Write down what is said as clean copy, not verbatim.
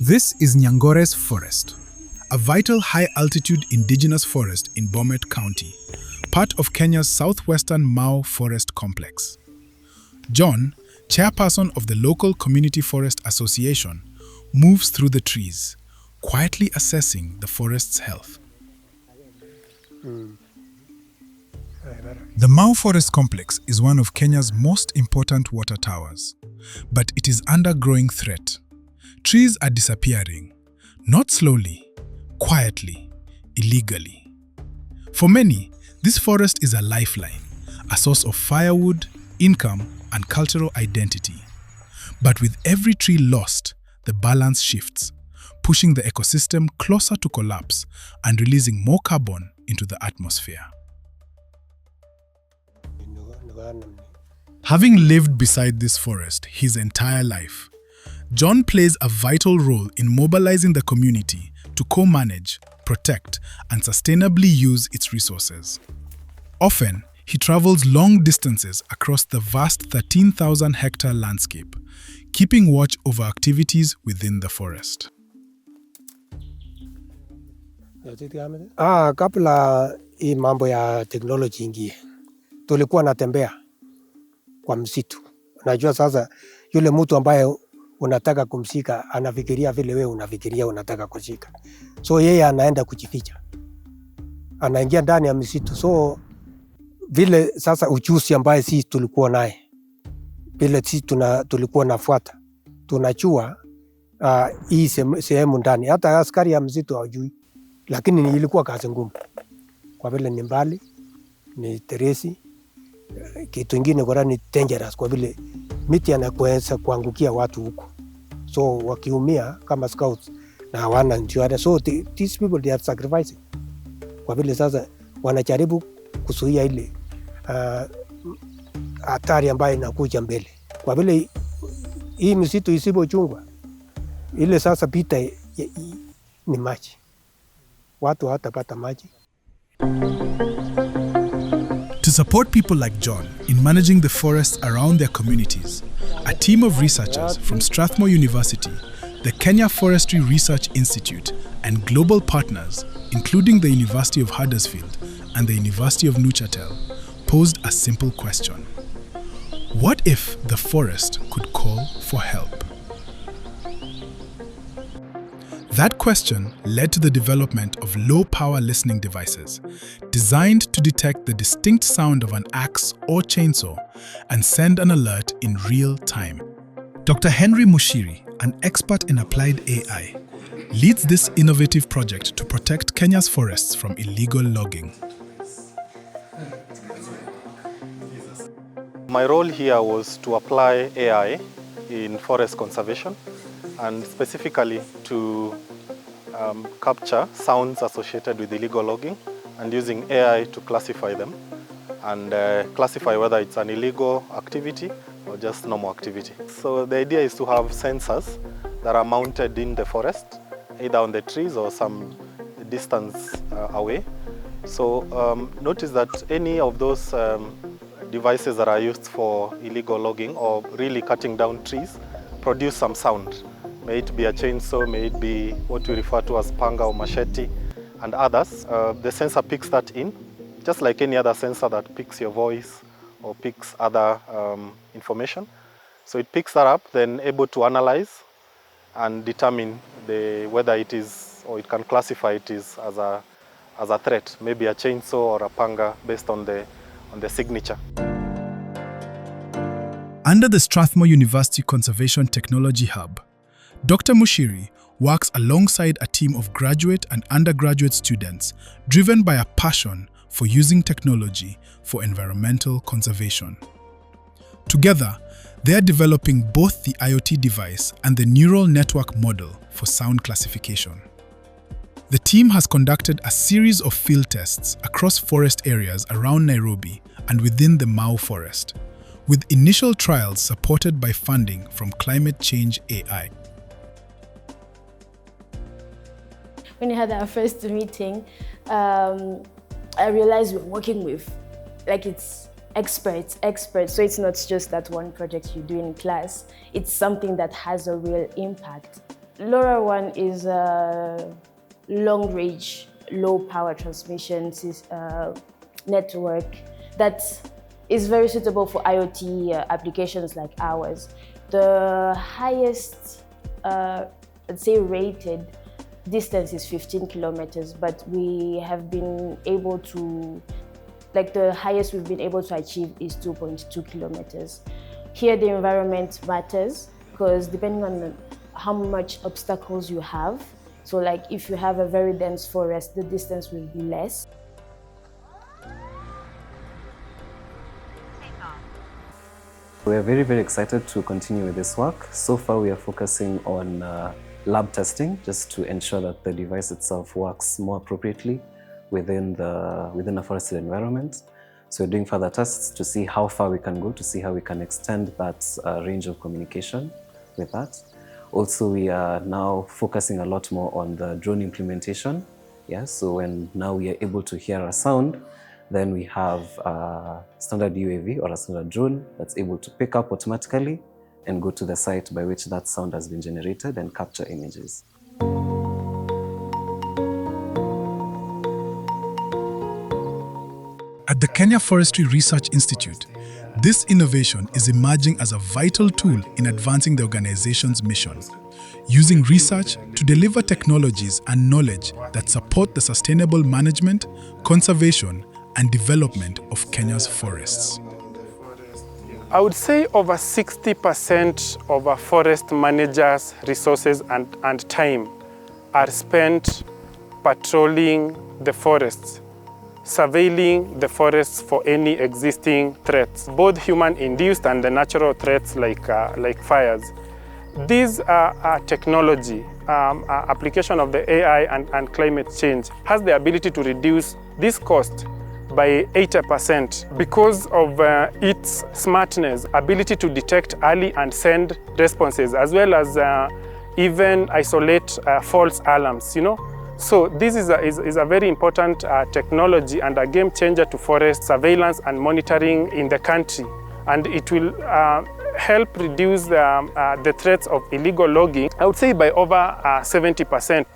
This is Nyangore's forest, a vital high-altitude indigenous forest in Bomet County, part of Kenya's southwestern Mau Forest Complex. John, chairperson of the local Community Forest Association, moves through the trees, quietly assessing the forest's health. The Mau Forest Complex is one of Kenya's most important water towers, but it is under growing threat. Trees are disappearing, not slowly, quietly, illegally. For many, this forest is a lifeline, a source of firewood, income, and cultural identity. But with every tree lost, the balance shifts, pushing the ecosystem closer to collapse and releasing more carbon into the atmosphere. Having lived beside this forest his entire life, John plays a vital role in mobilizing the community to co-manage, protect, and sustainably use its resources. Often, he travels long distances across the vast 13,000-hectare landscape, keeping watch over activities within the forest. Kabla hii mambo ya teknoloji ingie, tulikuwa natembea kwa msitu. Unajua sasa yule mtu ambaye unataka kumshika anafikiria vile wewe unafikiria unataka kushika. So yeye anaenda kujificha. Anaingia ndani ya msitu. So vile sasa ujuzi ambaye sisi tulikuwa naye. Vile sisi tulikuwa nafuata. Tunachua hii sehemu ndani. Hata askari ya msitu hawajui. Lakini ilikuwa kazi ngumu. Kwa vile ni mbali, ni teresi, kitu ingine kwa ni dangerous kwa vile miti yanaweza kuangukia watu huko. So wakiumia kama scouts na hawana njia. So these people they are sacrificing. Kwa vile sasa wanajaribu kuzuia ile hatari ambayo inakuja mbele. Kwa vile hii misitu isipochungwa ile sasa pita ni maji. Watu hatapata maji. To support people like John in managing the forests around their communities, a team of researchers from Strathmore University, the Kenya Forestry Research Institute, and global partners, including the University of Huddersfield and the University of Neuchâtel, posed a simple question. What if the forest could call for help? That question led to the development of low-power listening devices designed to detect the distinct sound of an axe or chainsaw and send an alert in real time. Dr. Henry Mushiri, an expert in applied AI, leads this innovative project to protect Kenya's forests from illegal logging. My role here was to apply AI in forest conservation and specifically to capture sounds associated with illegal logging and using AI to classify them and classify whether it's an illegal activity or just normal activity. So the idea is to have sensors that are mounted in the forest, either on the trees or some distance away. So notice that any of those devices that are used for illegal logging or really cutting down trees produce some sound. May it be a chainsaw, may it be what we refer to as panga or machete and others. The sensor picks that in, just like any other sensor that picks your voice or picks other information. So it picks that up, then able to analyze and determine whether it is, or it can classify it as a threat, maybe a chainsaw or a panga based on the signature. Under the Strathmore University Conservation Technology Hub, Dr. Mushiri works alongside a team of graduate and undergraduate students driven by a passion for using technology for environmental conservation. Together, they are developing both the IoT device and the neural network model for sound classification. The team has conducted a series of field tests across forest areas around Nairobi and within the Mau Forest, with initial trials supported by funding from Climate Change AI. When we had our first meeting, I realized we're working with, it's experts. So it's not just that one project you do in class. It's something that has a real impact LoRaWAN is a long-range, low-power transmission network that is very suitable for IoT applications like ours. The highest, let's say, rated distance is 15 kilometers, but we have been able to, the highest we've been able to achieve is 2.2 kilometers. Here, the environment matters because depending on how much obstacles you have, so if you have a very dense forest, the distance will be less. We are very, very excited to continue with this work. So far, we are focusing on lab testing, just to ensure that the device itself works more appropriately within a forested environment. So we're doing further tests to see how far we can go, to see how we can extend that range of communication with that. Also, we are now focusing a lot more on the drone implementation. Yeah, so when now we are able to hear a sound, then we have a standard UAV or a standard drone that's able to pick up automatically and go to the site by which that sound has been generated and capture images. At the Kenya Forestry Research Institute, this innovation is emerging as a vital tool in advancing the organization's mission, using research to deliver technologies and knowledge that support the sustainable management, conservation, and development of Kenya's forests. I would say over 60% of our forest managers' resources and time are spent patrolling the forests, surveilling the forests for any existing threats, both human-induced and the natural threats like fires. These technology, application of the AI and climate change has the ability to reduce this cost by 80% because of its smartness, ability to detect early and send responses, as well as even isolate false alarms, So this is a very important technology and a game changer to forest surveillance and monitoring in the country. And it will help reduce the threats of illegal logging, I would say by over 70%.